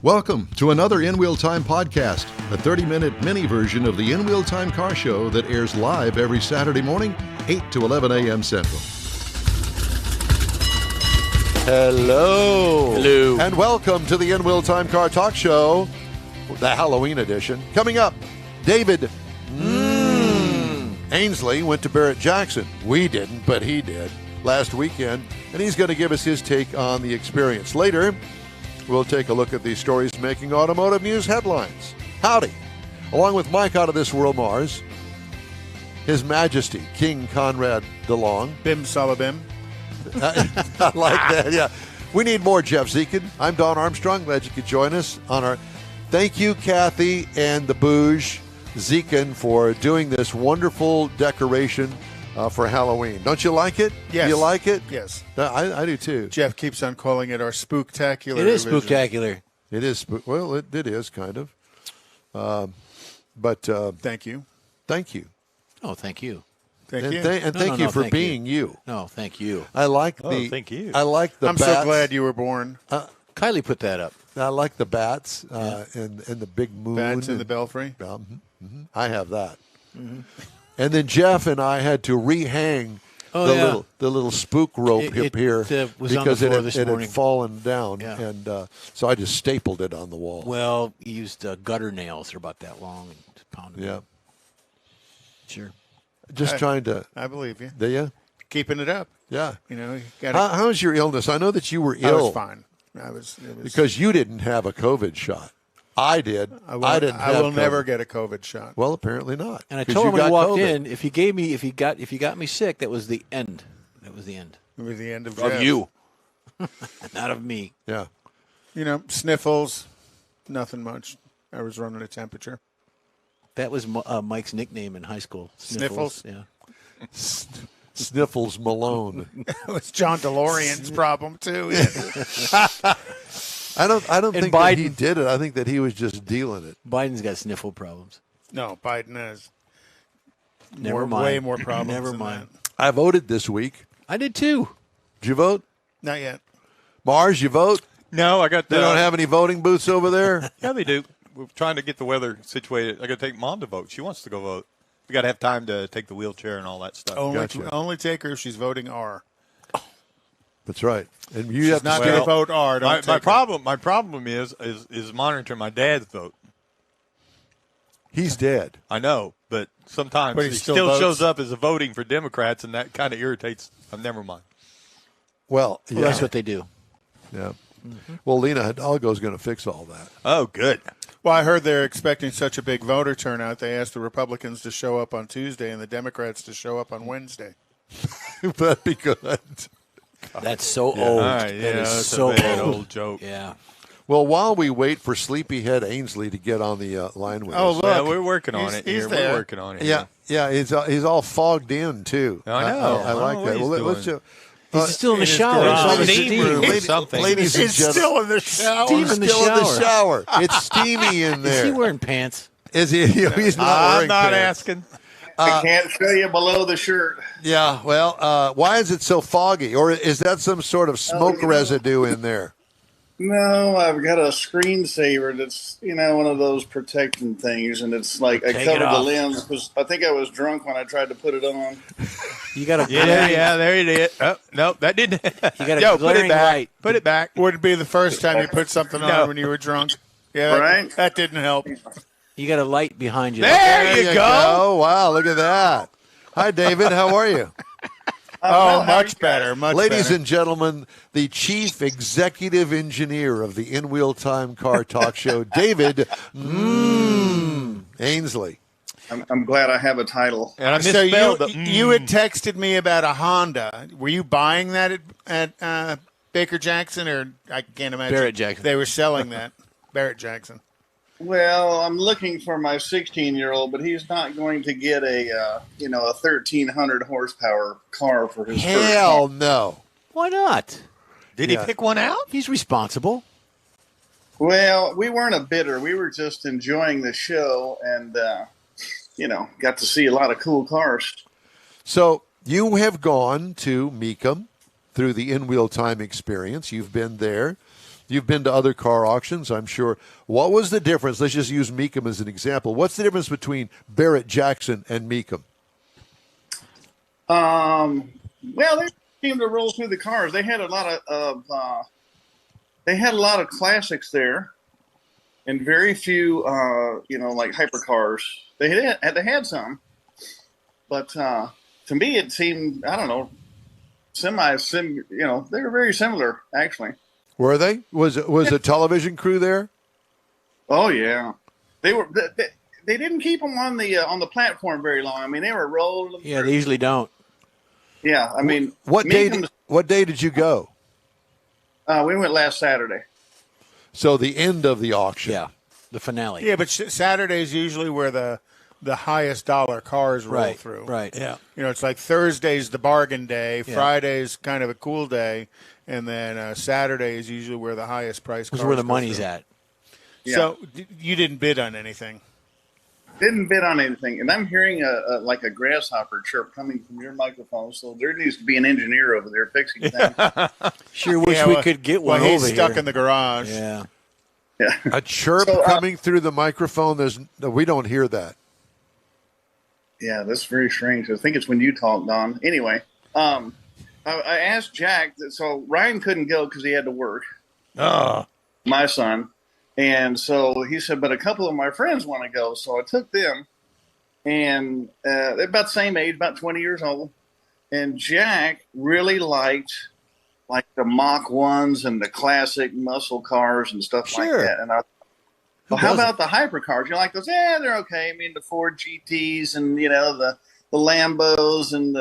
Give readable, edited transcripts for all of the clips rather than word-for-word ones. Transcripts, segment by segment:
Welcome to another In Wheel Time podcast, a 30-minute mini version of the In Wheel Time car show that airs live every Saturday morning, 8 to 11 a.m. Central. Hello. Hello. And welcome to the In Wheel Time Car Talk Show, the Halloween edition. Coming up, David Ainslie went to Barrett-Jackson. We didn't, but he did last weekend, and he's going to give us his take on the experience. Later, we'll take a look at the stories making automotive news headlines. Howdy. Along with Mike out of this world, Mars, His Majesty, King Conrad DeLong. Bim Salabim. I like that, yeah. We need more Jeff Zekin. I'm Don Armstrong. Glad you could join us on our... Thank you, Kathy and the Bouge Zekin, for doing this wonderful decoration for Halloween. Don't you like it? Yes. You like it? Yes. I do too. Jeff keeps on calling it our spooktacular. It is revision. spooktacular. It is. Well, it is kind of. But Thank you. thank you. Oh, thank you. Thank And you. thank you for being you. No, thank you. I like Oh, the. thank you. I like the I'm bats. so glad you were born. Kylie put that up. I like the bats and the big moon. Bats in the belfry. I have that. And then Jeff and I had to rehang Oh, the yeah. little spook rope It here was on the because floor this it had morning. fallen down, Yeah. and so I just stapled it on the wall. Well, you used gutter nails. They're about that long and just pounded Yeah, them. Sure. just trying to. I believe you. Do you? Keeping it up. Yeah. You know, you got How's your illness? I know that you were I ill was fine. It was because you didn't have a COVID shot. I did. I didn't. I have will COVID. never get a COVID shot. Well, apparently not. And I 'cause told you him when he got walked COVID. in, if you got me sick, that was the end. That was the end It was the end of of Jeff. you, not of me. Yeah. You know, sniffles, nothing much. I was running a temperature. That was Mike's nickname in high school. Sniffles? Yeah. Sniffles Malone. It was John DeLorean's problem too. I don't And think that he Biden. did it. I think that he was just dealing it. Biden's got sniffle problems. No, Biden has Never mind. way more problems. Never than mind. that. I voted this week. I did too. Did you vote? Not yet. Mars, you vote? No, I got. They don't have any voting booths over there? Yeah, they do. We're trying to get the weather situated. I got to take Mom to vote. She wants to go vote. We got to have time to take the wheelchair and all that stuff. Only take her if she's voting R. That's right. And you have to Not stay. going to vote R. Don't My take her. problem is monitoring my dad's vote. He's dead. I know, but sometimes But he he still still votes. shows up as a voting for Democrats, and that kind of irritates. Never mind. Well, Well, yeah. that's what they do. Yeah. Well, Lena Hidalgo's going to fix all that. Oh, good. Well, I heard they're expecting such a big voter turnout. They asked the Republicans to show up on Tuesday and the Democrats to show up on Wednesday. That'd be good. That's so old. All right, That yeah, is that's so a bad old. old joke. Yeah. Well, while we wait for Sleepyhead Ainslie to get on the line with Oh, us. look. Yeah, we're working on it he's here. there. We're working on it. Yeah, yeah, he's all fogged in, too. I know. I I don't like know that. what Well, he's let's doing. He's still in the in his shower. garage. It's all the Steam steam. room. Ladies, Something. ladies and He's gentlemen, still in the shower. Steam in the still in the shower. shower. It's steamy in there. Is he wearing pants? Is he? He's not I'm wearing not pants. asking. I can't show you below the shirt. Yeah, well, why is it so foggy? Or is that some sort of smoke residue in there? No, I've got a screensaver that's, one of those protecting things, and it's like I Take it covered the off. lens because I think I was drunk when I tried to put it on. You got a Yeah, there it is. Oh, no, that didn't. You got a Yo, put glaring it back. light. Put it back. Wouldn't be the first time you put something on No. when you were drunk. Yeah, that- Right. that didn't help. You got a light behind you. There you go. Wow, look at that. Hi, David. How are you? Oh, much better. Much Ladies better. and gentlemen, the chief executive engineer of the In Wheel Time Car Talk Show, David Ainslie. I'm glad I have a title. And I So misspelled you had texted me about a Honda. Were you buying that at Baker-Jackson, or I can't imagine Barrett-Jackson. they were selling that? Barrett-Jackson. Well, I'm looking for my 16-year-old, but he's not going to get a 1,300 horsepower car for his first Hell car. no. Why not? Did Yeah. he pick one out? He's responsible. Well, we weren't a bidder. We were just enjoying the show and, got to see a lot of cool cars. So you have gone to Mecum through the In Wheel Time experience. You've been there. You've been to other car auctions, I'm sure. What was the difference? Let's just use Meekum as an example. What's the difference between Barrett-Jackson and Meekum? Well, they seemed to roll through the cars. They had a lot of classics there, and very few, like hypercars. They had some, but to me it seemed, I don't know, they were very similar actually. Were they? Was a television crew there? Oh yeah, they were. They didn't keep them on the platform very long. I mean, they were rolling. Yeah, they usually don't. Yeah, I mean, what day did you go? We went last Saturday. So the end of the auction. Yeah, the finale. Yeah, but Saturday's usually where the highest dollar cars roll through. Right. Yeah. It's like Thursday's the bargain day, Friday's kind of a cool day, and then Saturday is usually where the highest price cars is where the go money's through. at. Yeah. So you didn't bid on anything. Didn't bid on anything, and I'm hearing a grasshopper chirp coming from your microphone. So there needs to be an engineer over there fixing things. Sure wish we could get one over he's stuck here. in the garage. Yeah. Yeah. A chirp coming through the microphone. We don't hear that. Yeah, that's very strange. I think it's when you talk, Don. Anyway, I asked Jack. So Ryan couldn't go because he had to work. My son. And so he said, but a couple of my friends want to go. So I took them, and they're about the same age, about 20 years old. And Jack really liked like the Mach 1s and the classic muscle cars and stuff like that. And I well, how about the hypercars? You like those? Yeah, they're okay. I mean, the Ford GTs and, the Lambos and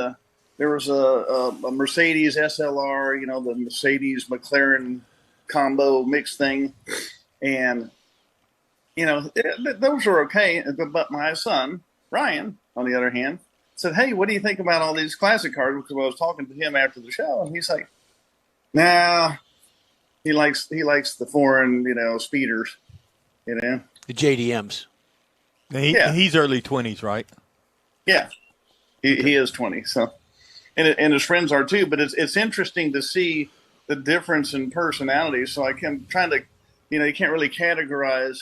there was a Mercedes SLR, the Mercedes McLaren combo mix thing. And, those are okay. But my son, Ryan, on the other hand, said, hey, what do you think about all these classic cars? Because I was talking to him after the show, and he's like, nah, he likes the foreign, speeders, The JDMs. He's early 20s, right? Yeah, he is 20. So, and his friends are too. But it's interesting to see the difference in personality. So I can trying to, you can't really categorize,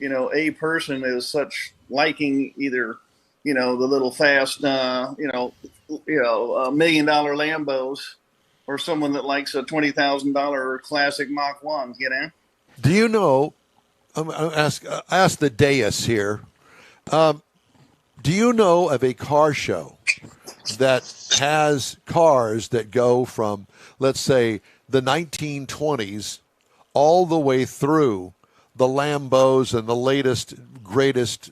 a person as such liking either, the little fast, $1 million Lambos, or someone that likes a $20,000 classic Mach 1. Do you know? Ask the dais here. Do you know of a car show that has cars that go from, let's say, the 1920s all the way through the Lambos and the latest, greatest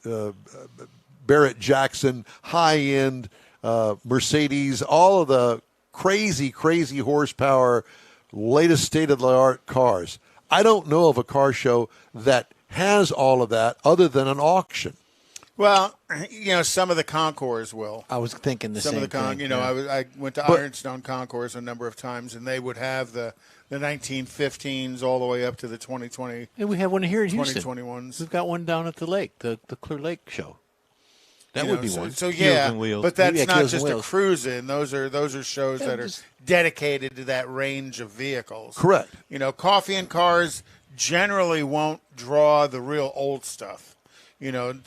Barrett-Jackson high-end Mercedes, all of the crazy, crazy horsepower, latest state-of-the-art cars? I don't know of a car show that has all of that other than an auction. Well, some of the concours will. I was thinking the same thing. I went to Ironstone Concours a number of times, and they would have the 1915s all the way up to the 2020. And we have one here in Houston. 2021s. We've got one down at the lake, the Clear Lake show. That would be one. So Wheels and Wheels. but that's Yeah, not Wheels just and a Wheels. cruise-in. Those are shows that are dedicated to that range of vehicles. Correct. Coffee and cars generally won't draw the real old stuff.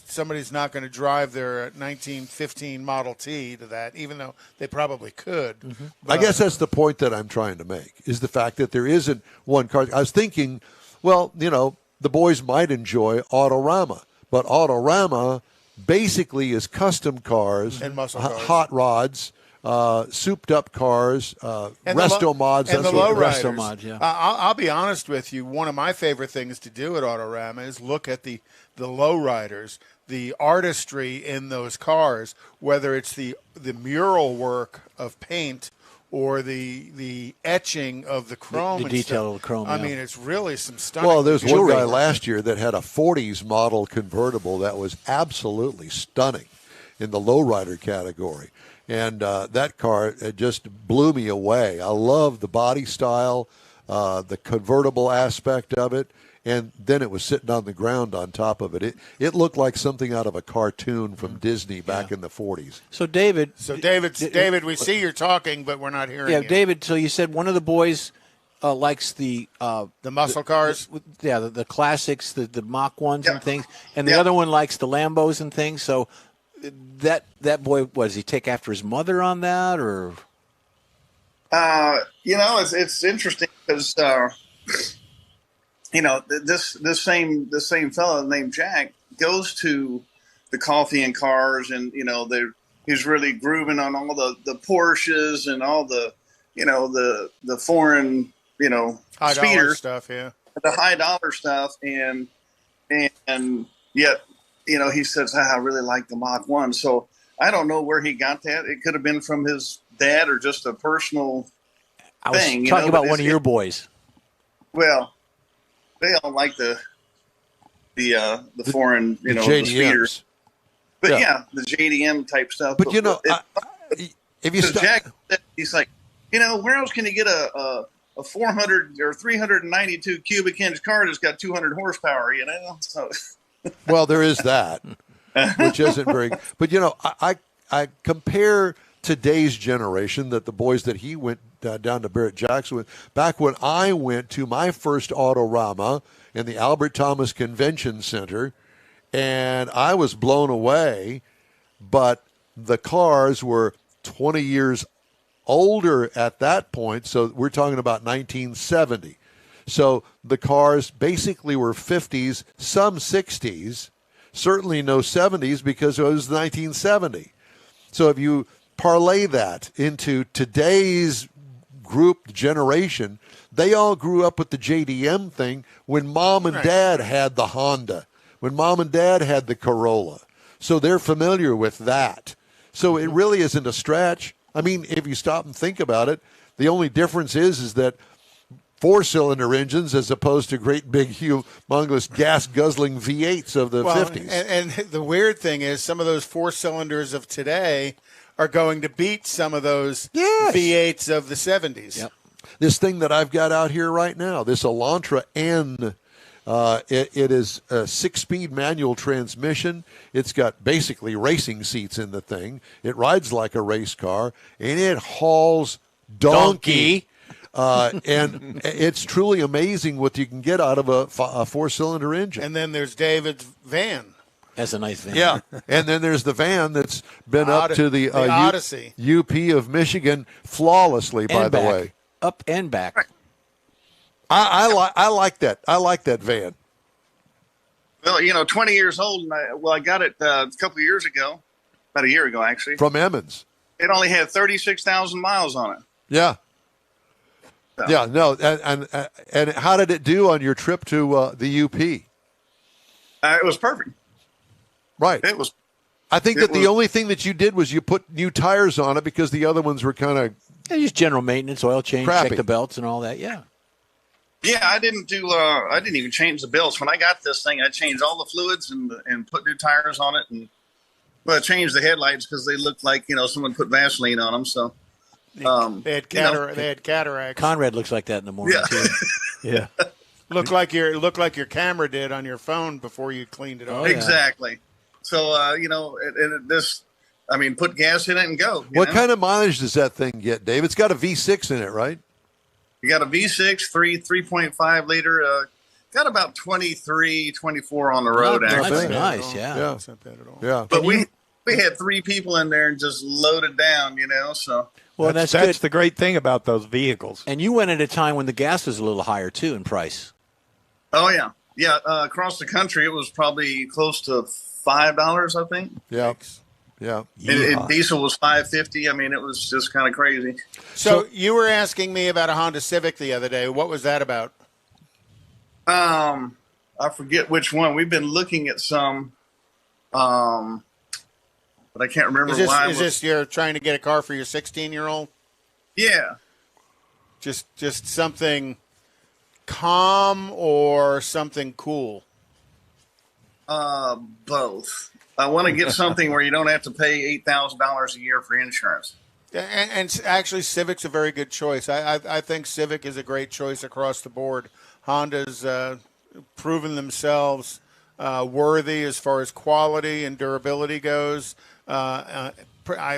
Somebody's not going to drive their 1915 Model T to that, even though they probably could. Mm-hmm. I guess that's the point that I'm trying to make, is the fact that there isn't one car. I was thinking, well, the boys might enjoy Autorama, but Autorama basically is custom cars, and muscle cars, hot rods, souped up cars, resto mods, and the sort of lowriders. Resto mods, yeah. I'll be honest with you. One of my favorite things to do at Autorama is look at the lowriders, the artistry in those cars, whether it's the mural work of paint or the etching of the chrome, the and detail stuff. of the chrome. I yeah. mean, it's really some stunning. Well, there's one Jewelry. guy last year that had a 40s model convertible that was absolutely stunning in the lowrider category. And that car just blew me away. I love the body style, the convertible aspect of it. And then it was sitting on the ground on top of it. It looked like something out of a cartoon from Disney back in the 40s. So David, David, we see you're talking, but we're not hearing you. David. So you said one of the boys likes the muscle cars. The classics, the Mach ones Yeah. and things, and the Yeah. other one likes the Lambos and things. So that boy, does he take after his mother on that, or? It's interesting because this same fellow named Jack goes to the coffee and cars, and he's really grooving on all the Porsches and all the foreign High dollar speeders, stuff, yeah. the high dollar stuff, and yet he says, I really like the Mach 1. So I don't know where he got that. It could have been from his dad or just a personal I was thing. talking about one of your boys. Well, they all like the foreign, the speeders. JDMs. But the JDM type stuff. But if you stop, Jack, he's like, where else can you get a 400 or 392 cubic inch car that's got 200 horsepower? So. well, there is that, which isn't very. But I compare today's generation, that the boys that he went down to Barrett-Jackson with, back when I went to my first Autorama in the Albert Thomas Convention Center, and I was blown away, but the cars were 20 years older at that point, so we're talking about 1970. So the cars basically were 50s, some 60s, certainly no 70s because it was 1970. So if you parlay that into today's group generation, they all grew up with the JDM thing when mom and dad had the Honda, when mom and dad had the Corolla. So they're familiar with that. So it really isn't a stretch. I mean, if you stop and think about it, the only difference is that four-cylinder engines as opposed to great big humongous gas-guzzling V8s of the 50s. And the weird thing is some of those four-cylinders of today are going to beat some of those V8s of the 70s. Yep. This thing that I've got out here right now, this Elantra N, it is a 6-speed manual transmission. It's got basically racing seats in the thing. It rides like a race car, and it hauls donkey. And it's truly amazing what you can get out of a four-cylinder engine. And then there's David's van. That's a nice van. Yeah, and then there's the van that's been up to the Odyssey. UP of Michigan flawlessly, by the way. Up and back. I like that. I like that van. Well, 20 years old, and I got it a couple of years ago, about a year ago, actually. From Emmons. It only had 36,000 miles on it. Yeah. So. Yeah, no, and how did it do on your trip to the UP? It was perfect. Right. It was. I think that the only thing that you did was you put new tires on it because the other ones were kind of just general maintenance, oil change, crappy. check the belts and all that. Yeah. Yeah, I didn't do. I didn't even change the belts when I got this thing. I changed all the fluids and put new tires on it, and I changed the headlights because they looked like someone put Vaseline on them. So they had cataracts. Conrad looks like that in the morning too. Yeah. Looked like your camera did on your phone before you cleaned it off. Oh, yeah. Exactly. So put gas in it and go. What kind of mileage does that thing get, Dave? It's got a V6 in it, right? You got a V6, 3.5 liter. Got about 23, 24 on the road. That's actually, nice. Yeah. That's not bad at all. Yeah. but we had 3 people in there and just loaded down. So. Well, that's good. the great thing about those vehicles. And you went at a time when the gas was a little higher too in price. Oh yeah, yeah. Across the country, it was probably close to $5, I think. Yeah. Yeah. And diesel was $5.50. I mean, it was just kind of crazy. So you were asking me about a Honda Civic the other day. What was that about? I forget which one. We've been looking at some, but I can't remember why. Is this you're trying to get a car for your 16-year-old? Yeah. Just something calm or something cool? Both. I want to get something where you don't have to pay $8,000 a year for insurance. And actually, Civic's a very good choice. I think Civic is a great choice across the board. Honda's proven themselves worthy as far as quality and durability goes. I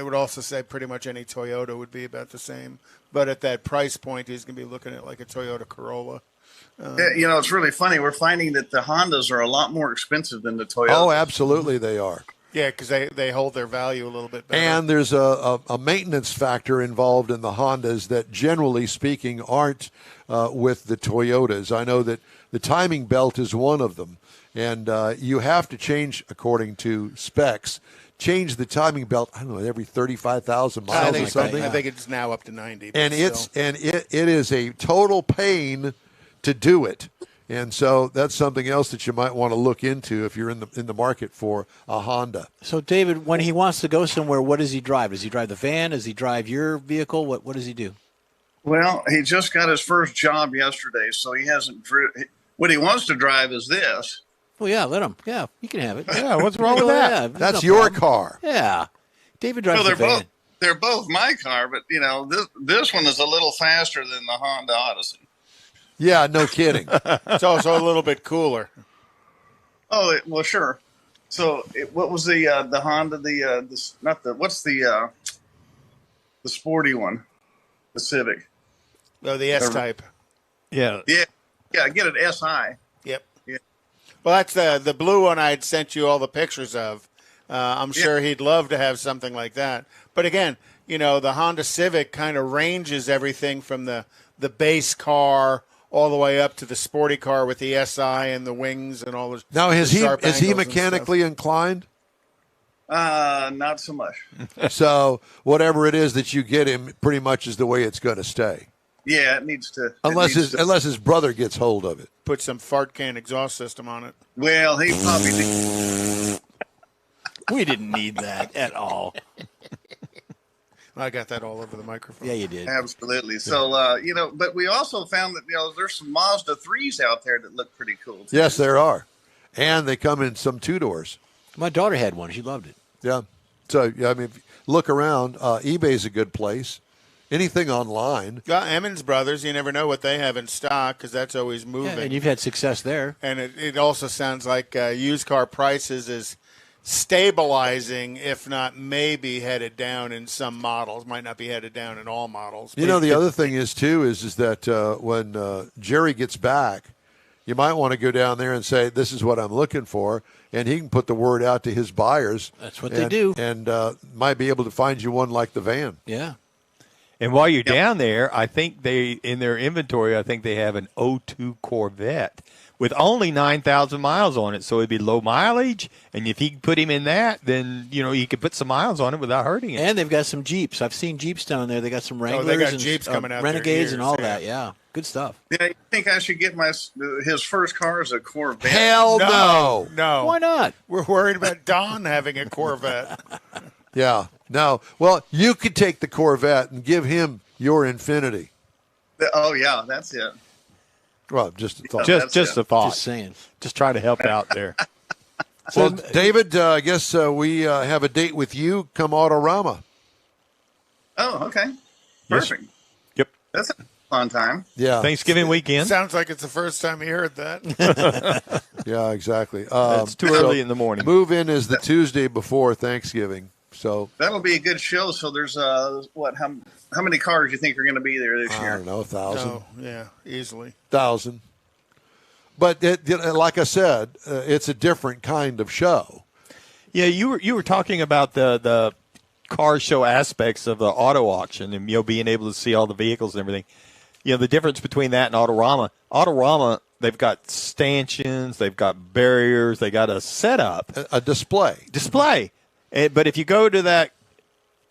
would also say pretty much any Toyota would be about the same. but at that price point, he's going to be looking at like a Toyota Corolla. It's really funny. We're finding that the Hondas are a lot more expensive than the Toyotas. Oh, absolutely they are. Yeah, because they hold their value a little bit better. And there's a maintenance factor involved in the Hondas that, generally speaking, aren't with the Toyotas. I know that the timing belt is one of them, and you have to change, according to specs, change the timing belt, I don't know, every 35,000 miles or something. I think it's now up to 90. And it is a total pain to do it. And so that's something else that you might want to look into if you're in the market for a Honda. So, David, when he wants to go somewhere, what does he drive? Does he drive the van? Does he drive your vehicle? What does he do? Well, he just got his first job yesterday, so he hasn't what he wants to drive is this. Well, yeah, let him. Yeah, he can have it. Yeah, what's wrong with that? Yeah, That's no your problem. car. Yeah. David drives Well, the van. they're both my car, but, this one is a little faster than the Honda Odyssey. Yeah, no kidding. It's also a little bit cooler. Oh, well, sure. So, what was the Honda? What's the sporty one? The Civic. Oh, the S-Type. Yeah. Yeah, get it SI. Yep. Yeah. Well, that's the blue one I had sent you all the pictures of. I'm sure he'd love to have something like that. But again, the Honda Civic kind of ranges everything from the base car all the way up to the sporty car with the SI and the wings and all those. Now, is he mechanically mechanically inclined? Not so much. So whatever it is that you get him, pretty much is the way it's going to stay. Yeah, it needs to. Unless his brother gets hold of it. Put some fart can exhaust system on it. Well, he probably. We didn't need that at all. I got that all over the microphone. Yeah, you did. Absolutely. So, but we also found that, there's some Mazda 3s out there that look pretty cool, too. Yes, there are. And they come in some two-doors. My daughter had one. She loved it. Yeah. So, yeah, I mean, if you look around. eBay's a good place. Anything online. Yeah, Emmons Brothers, you never know what they have in stock because that's always moving. Yeah, and you've had success there. And it also sounds like used car prices is stabilizing, if not maybe headed down in some models. Might not be headed down in all models. The other thing is, too, is that when Jerry gets back, you might want to go down there and say, this is what I'm looking for, and he can put the word out to his buyers. That's what they do. And might be able to find you one like the van. Yeah. And while you're down there, I think in their inventory, I think they have an '02 Corvette with only 9,000 miles on it. So it'd be low mileage. And if he could put him in that, then, he could put some miles on it without hurting it. And they've got some Jeeps. I've seen Jeeps down there. They got some Wranglers they got and Jeeps coming out Renegades there and all that. Yeah. Good stuff. Yeah, you think I should get his first car as a Corvette? Hell no. No. Why not? We're worried about Don having a Corvette. Yeah. No. Well, you could take the Corvette and give him your Infinity. Oh, yeah, that's it. Well, just a thought. Just a thought. Just saying. Just try to help out there. Well, David, I guess we have a date with you come Autorama. Oh, okay. Perfect. Yep. That's a fun time. Yeah. Thanksgiving weekend. Sounds like it's the first time you heard that. Yeah, exactly. It's too early in the morning. Move in is the Tuesday before Thanksgiving. So that'll be a good show. So there's how many cars do you think are going to be there this year? I don't know, 1,000. Oh, yeah, easily. 1,000. But like I said, it's a different kind of show. Yeah, you were talking about the car show aspects of the auto auction and being able to see all the vehicles and everything. The difference between that and Autorama. Autorama, they've got stanchions, they've got barriers, they got a setup, A display. But if you go to that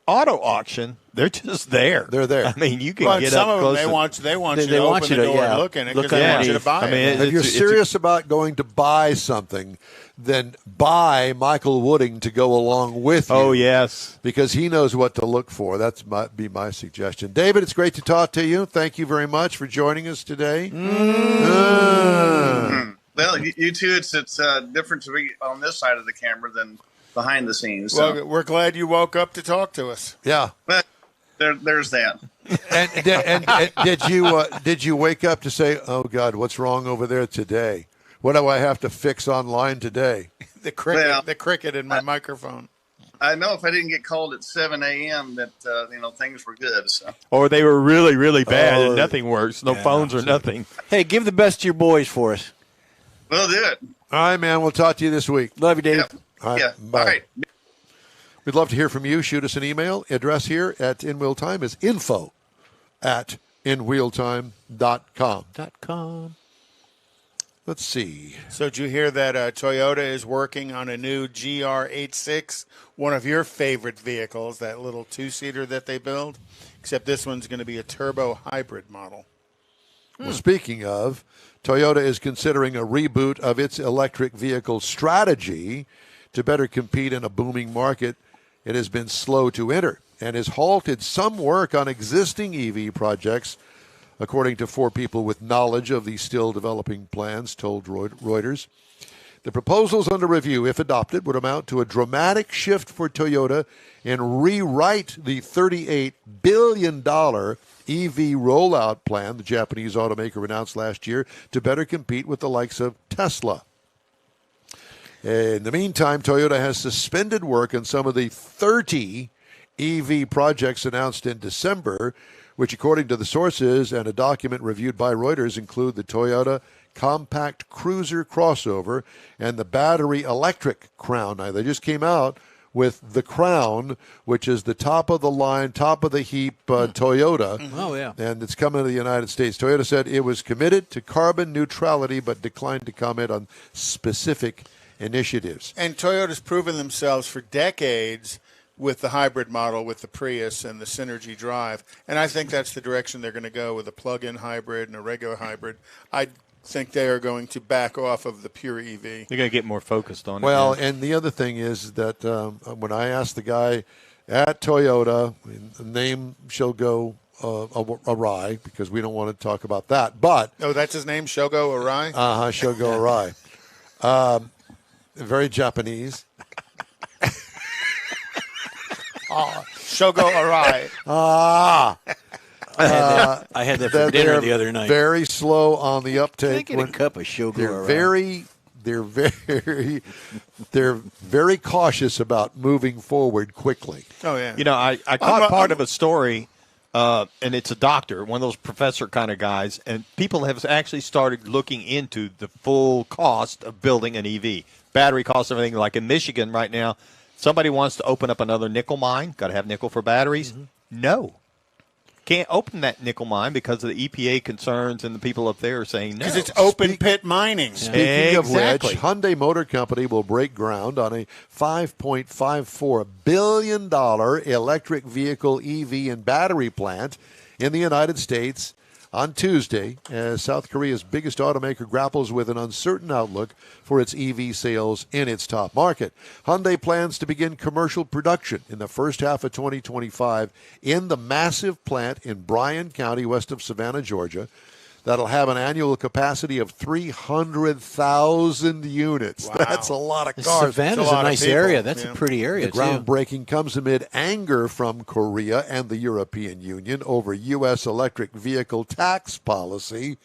auto auction, they're just there. They're there. I mean, you can get some up of them, close. they want you to open the door and look in it because they want you to buy it. If you're serious about going to buy something, then buy Michael Wooding to go along with you. Oh, yes. Because he knows what to look for. That's might be my suggestion. David, it's great to talk to you. Thank you very much for joining us today. Well, you two, it's different to be on this side of the camera than behind the scenes. So. Well, we're glad you woke up to talk to us. Yeah. But there's that. And did you wake up to say, "Oh God, what's wrong over there today? What do I have to fix online today?" The cricket in my microphone. I know if I didn't get called at 7 a.m. that things were good. So. Or they were really, really bad and nothing works. No phones or nothing. Hey, give the best to your boys for us. We'll do it. All right, man. We'll talk to you this week. Love you, Dave. Yep. All right, Yeah. bye. All right. We'd love to hear from you. Shoot us an email. Address here at In Wheel Time is info@inwheeltime.com. Let's see. So did you hear that Toyota is working on a new GR86, one of your favorite vehicles, that little two-seater that they build? Except this one's going to be a turbo hybrid model. Well, speaking of, Toyota is considering a reboot of its electric vehicle strategy to better compete in a booming market. It has been slow to enter and has halted some work on existing EV projects, according to 4 people with knowledge of the still developing plans, told Reuters. The proposals under review, if adopted, would amount to a dramatic shift for Toyota and rewrite the $38 billion EV rollout plan the Japanese automaker announced last year to better compete with the likes of Tesla. In the meantime, Toyota has suspended work on some of the 30 EV projects announced in December, which, according to the sources and a document reviewed by Reuters, include the Toyota Compact Cruiser crossover and the battery electric Crown. Now, they just came out with the Crown, which is the top of the line, top of the heap Toyota. Oh, yeah. And it's coming to the United States. Toyota said it was committed to carbon neutrality but declined to comment on specific initiatives. And Toyota's proven themselves for decades with the hybrid model, with the Prius and the Synergy Drive. And I think that's the direction they're going to go with a plug-in hybrid and a regular hybrid. I think they are going to back off of the pure EV. They're going to get more focused on it. Well, and the other thing is that when I asked the guy at Toyota, the name shall go awry because we don't want to talk about that. But oh, that's his name, Shogo Arai? shall go awry. Very Japanese. Shogo Arai. I had that for dinner the other night. Very slow on the uptake. Can I get a cup of sugar? They're very cautious about moving forward quickly. Oh, yeah. You know, I caught part of a story, and it's a doctor, one of those professor kind of guys, and people have actually started looking into the full cost of building an EV. Battery costs, everything. Like in Michigan right now, somebody wants to open up another nickel mine. Got to have nickel for batteries. Mm-hmm. No. Can't open that nickel mine because of the EPA concerns, and the people up there are saying no. Because it's open pit mining. Speaking of which, Hyundai Motor Company will break ground on a $5.54 billion electric vehicle EV and battery plant in the United States on Tuesday, as South Korea's biggest automaker grapples with an uncertain outlook for its EV sales in its top market. Hyundai plans to begin commercial production in the first half of 2025 in the massive plant in Bryan County, west of Savannah, Georgia. That'll have an annual capacity of 300,000 units. Wow. That's a lot of cars. Savannah's a nice area. That's a pretty area, The groundbreaking comes amid anger from Korea and the European Union over U.S. electric vehicle tax policy.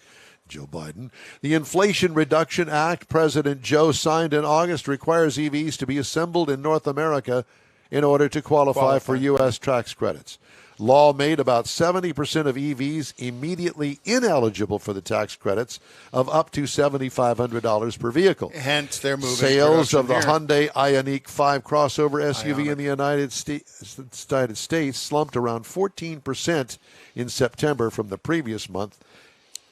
Joe Biden. The Inflation Reduction Act President Joe signed in August requires EVs to be assembled in North America in order to qualify for U.S. tax credits. Law made about 70% of EVs immediately ineligible for the tax credits of up to $7,500 per vehicle. Hence, they're moving sales of the here. Hyundai Ioniq 5 crossover SUV in the United States slumped around 14% in September from the previous month,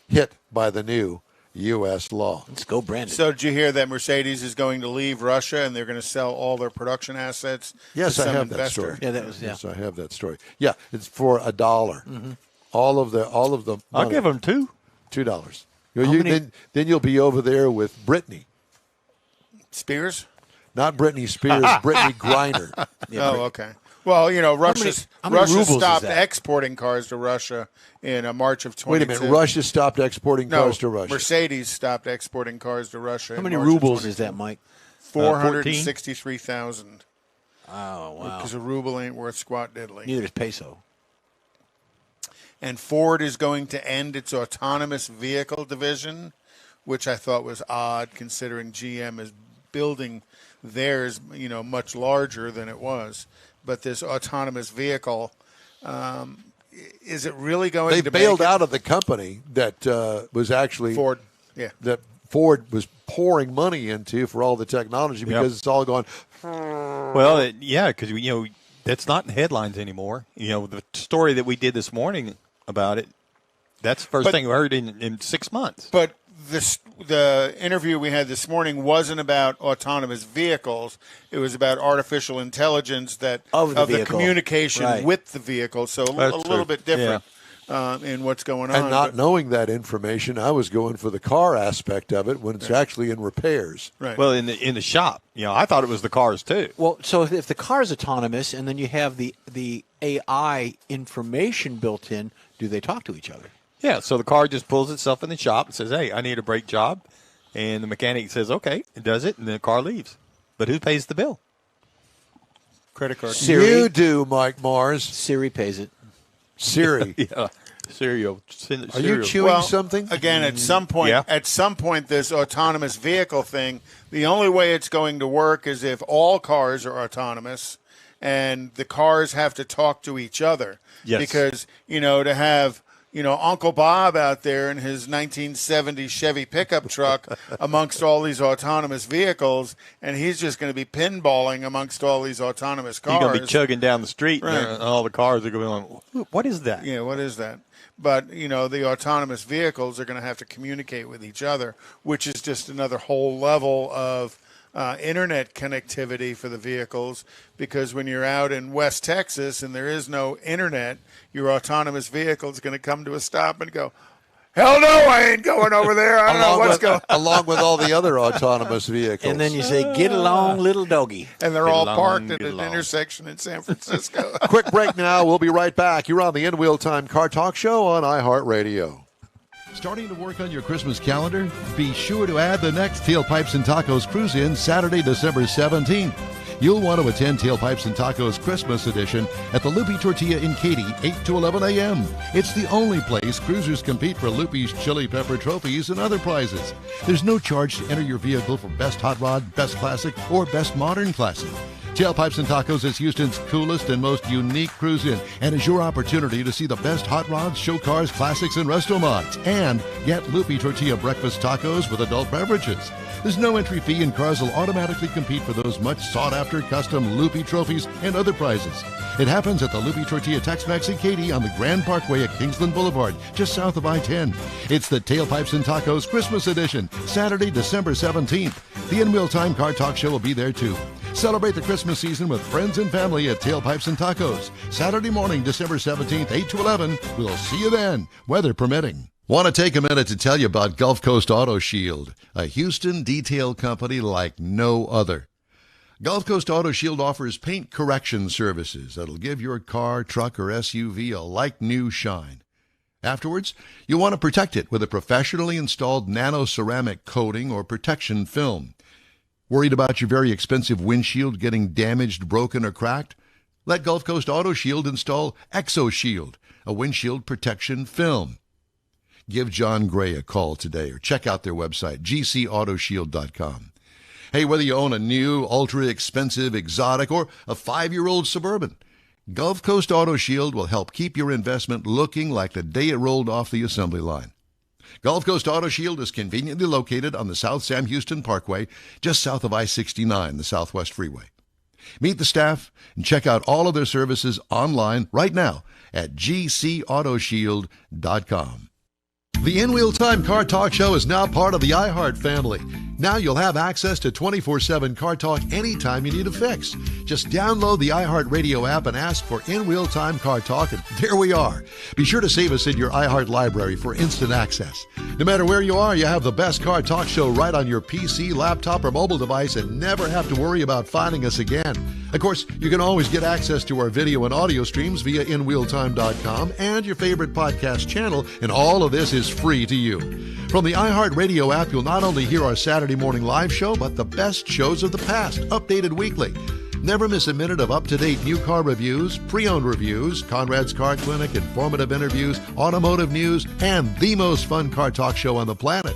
hit by the new U.S. law. Let's go, Brandon. So did you hear that Mercedes is going to leave Russia and they're going to sell all their production assets Yes, to I some have investor? that story. Yeah, that was Yes, I have that story. Yeah, it's for $1. Mm-hmm. All of the money. I'll give them $2. $2. Then you'll be over there with Britney. Spears? Not Britney Spears, Britney Griner. Okay. Well, you know, Russia rubles stopped is that? exporting cars to Russia in March of 22. Wait a minute, Russia stopped exporting cars to Russia. Mercedes stopped exporting cars to Russia. How many rubles is that, Mike? 463,000. Oh, wow. Because a ruble ain't worth squat diddly. Neither is peso. And Ford is going to end its autonomous vehicle division, which I thought was odd considering GM has building theirs, much larger than it was. But this autonomous vehicle, is it really going They to bailed out of the company that was actually Ford? Yeah. That Ford was pouring money into for all the technology because it's all gone. Well, because that's not in headlines anymore. The story that we did this morning about it, that's the first thing we heard in 6 months. But the interview we had this morning wasn't about autonomous vehicles. It was about artificial intelligence of the communication with the vehicle. So a little bit different in what's going on. And not knowing that information, I was going for the car aspect of it when it's actually in repairs. Right. Well, in the shop, I thought it was the cars too. Well, so if the car is autonomous and then you have the AI information built in, do they talk to each other? Yeah, so the car just pulls itself in the shop and says, hey, I need a brake job. And the mechanic says, okay, it does it, and the car leaves. But who pays the bill? Credit card. Siri. You do, Mike Mars. Siri pays it. Siri. Yeah, cereal. Are you chewing something? Again, at some point, this autonomous vehicle thing, the only way it's going to work is if all cars are autonomous and the cars have to talk to each other. Yes. Because, to have Uncle Bob out there in his 1970 Chevy pickup truck amongst all these autonomous vehicles, and he's just going to be pinballing amongst all these autonomous cars. He's going to be chugging down the street, Right. and all the cars are going, what is that? Yeah, what is that? But, the autonomous vehicles are going to have to communicate with each other, which is just another whole level of internet connectivity for the vehicles, because when you're out in West Texas and there is no internet, your autonomous vehicle is going to come to a stop and go, hell no, I ain't going over there. I don't know what's going on. Along with all the other autonomous vehicles. And then you say, get along, little doggy. And they're all parked at an intersection in San Francisco. Quick break now. We'll be right back. You're on the In Wheel Time Car Talk Show on iHeartRadio. Starting to work on your Christmas calendar? Be sure to add the next Tailpipes and Tacos Cruise-In Saturday, December 17th. You'll want to attend Tailpipes and Tacos Christmas Edition at the Loopy Tortilla in Katy, 8 to 11 a.m. It's the only place cruisers compete for Loopy's Chili Pepper trophies and other prizes. There's no charge to enter your vehicle for Best Hot Rod, Best Classic, or Best Modern Classic. Tailpipes and Tacos is Houston's coolest and most unique cruise-in and is your opportunity to see the best hot rods, show cars, classics, and resto mods. And get Loopy Tortilla breakfast tacos with adult beverages. There's no entry fee and cars will automatically compete for those much sought-after custom Loopy trophies and other prizes. It happens at the Loopy Tortilla Tex-Mex in Katy on the Grand Parkway at Kingsland Boulevard, just south of I-10. It's the Tailpipes and Tacos Christmas Edition, Saturday, December 17th. The In Wheel Time Car Talk Show will be there too. Celebrate the Christmas season with friends and family at Tailpipes and Tacos. Saturday morning, December 17th, 8 to 11. We'll see you then, weather permitting. Want to take a minute to tell you about Gulf Coast Auto Shield, a Houston detail company like no other. Gulf Coast Auto Shield offers paint correction services that'll give your car, truck, or SUV a like-new shine. Afterwards, you'll want to protect it with a professionally installed nano-ceramic coating or protection film. Worried about your very expensive windshield getting damaged, broken, or cracked? Let Gulf Coast Auto Shield install Exo Shield, a windshield protection film. Give John Gray a call today or check out their website, gcautoshield.com. Hey, whether you own a new, ultra-expensive, exotic, or a 5-year-old Suburban, Gulf Coast Auto Shield will help keep your investment looking like the day it rolled off the assembly line. Gulf Coast Auto Shield is conveniently located on the South Sam Houston Parkway, just south of I-69, the Southwest Freeway. Meet the staff and check out all of their services online right now at gcautoshield.com. The In Wheel Time Car Talk Show is now part of the iHeart family. Now you'll have access to 24/7 Car Talk anytime you need a fix. Just download the iHeart Radio app and ask for In Wheel Time Car Talk, and there we are. Be sure to save us in your iHeart library for instant access. No matter where you are, you have the best Car Talk Show right on your PC, laptop, or mobile device and never have to worry about finding us again. Of course, you can always get access to our video and audio streams via InWheelTime.com and your favorite podcast channel, and all of this is free to you. From the iHeart Radio app, you'll not only hear our Saturday morning live show, but the best shows of the past, updated weekly. Never miss a minute of up-to-date new car reviews, pre-owned reviews, Conrad's Car Clinic, informative interviews, automotive news, and the most fun car talk show on the planet.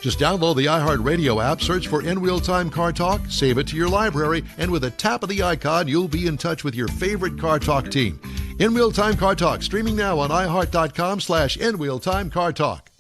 Just download the iHeartRadio app, search for In Wheel Time Car Talk, save it to your library, and with a tap of the icon, you'll be in touch with your favorite Car Talk team. In Wheel Time Car Talk, streaming now on iHeart.com/In Wheel Time Car Talk.